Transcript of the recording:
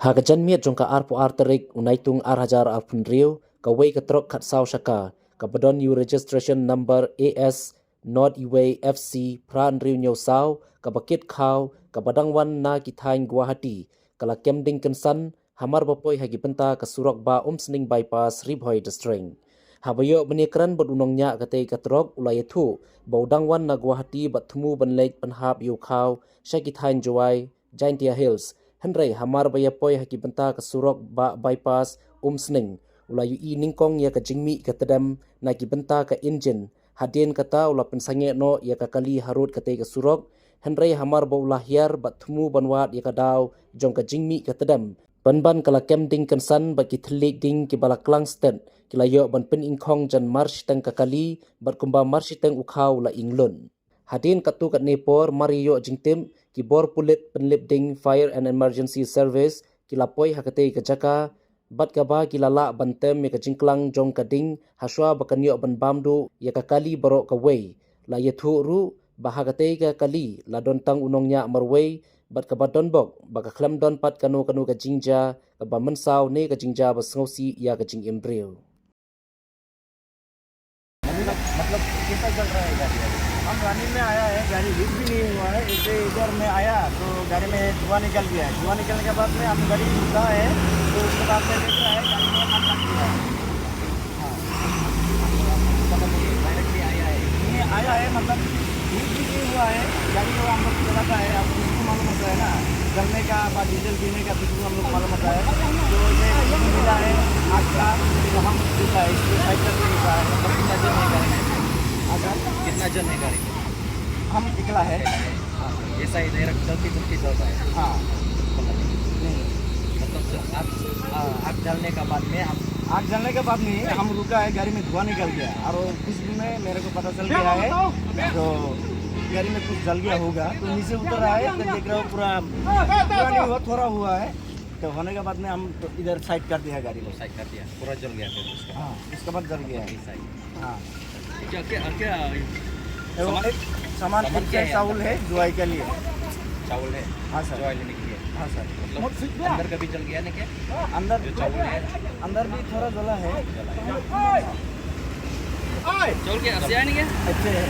Hagajan miat jongka arpo arterik unaitung arhajar arpunriu kawai ketrok kat sau shaka kabadon you registration number AS not iway FC pran riu nyau sau kabakit kau kabadang wan na kithain Guwahati kala kemding kensan hamar bapoi hagi benta ke surok ba sning bypass ribhoi district. Habayo benikran badunongnya kate katrok ulayatu baudang wan na Guwahati batmu banlek penhap yu kau syakithain Jowai Jaintia Hills Henry hamar bayapoi haki benta ke surok ba bypass sning ulayu i ningkong ya ke jingmi ke tedam na ki benta ke engine hadien kata ula pensange no ya ke kali harut kate ke surok Henry hamar ba ulah hiar batmu banwat ya ke daw jong ke jingmi ke tedam ban kala kem ding kensan bagi telik ding ki bala klangstet kila yo ban pen ingkong jan march teng ke kali bat kumba march teng ukau la inglun hadin katu kat nepor Mario jingtim ki bor pulit penlip ding fire and emergency service kila poi hakate ke jaka bat kaba kila la bantem me ke jingklang jong kading haswa bakanyo ban bamdu ya ka kali barok ka wei la yethu ru bahagate ka kali la don tang unongnya marwei bat ka badon bok baka khlam don pat kanu ka jingja ka ba mensau ne ka jingja basngausi ya ka jing embryo. मतलब कैसा चल रहा है गाड़ी? हम रनिंग में आया है, गाड़ी हिट भी नहीं हुआ है। इससे इधर में आया तो गाड़ी में धुआं निकल गया है। धुआं निकलने के बाद में हम गाड़ी रुका है तो उसके बाद में देख रहा है गाड़ी में आग लग गया है। हाँ, डायरेक्टली आया है, नहीं आया है मतलब हिट भी नहीं हुआ है। गाड़ी को हम लोग चलाता है, अब उसको मालूम होता है ना जलने का बाद डीजल पीने का बिल्कुल हम लोग मालूम होता है। तो ये मिला है आग का तो हम रुका है, इसको साइड करके रुका है। मतलब कितना जल है गाड़ी में? कितना जन है गाड़ी में? हम निकला है। हाँ, ऐसा ही डायरेक्ट चलती चलता है। हाँ, मतलब आग जलने के बाद में आग जलने के बाद में हम रुका है, गाड़ी में धुआं निकल गया और कुछ में मेरे को पता चल गया है तो गाड़ी में कुछ जल गया होगा तो नीचे उतर रहा है तो देख रहा हूँ पूरा नहीं हुआ, थोड़ा हुआ है तो होने के बाद में हम तो इधर साइड कर दिया, गाड़ी को साइड कर दिया, पूरा जल गया फिर उसका। हाँ, इसके बाद जल गया है। हाँ, क्या सामान चावल है जुआई के लिए, चावल है। हाँ सर, जुआई लेने के लिए। हाँ सर, मतलब अंदर का भी जल गया ना? क्या अंदर जो चावल है अंदर भी थोड़ा जला है। चावल के अच्छे है, नहीं क्या अच्छे है।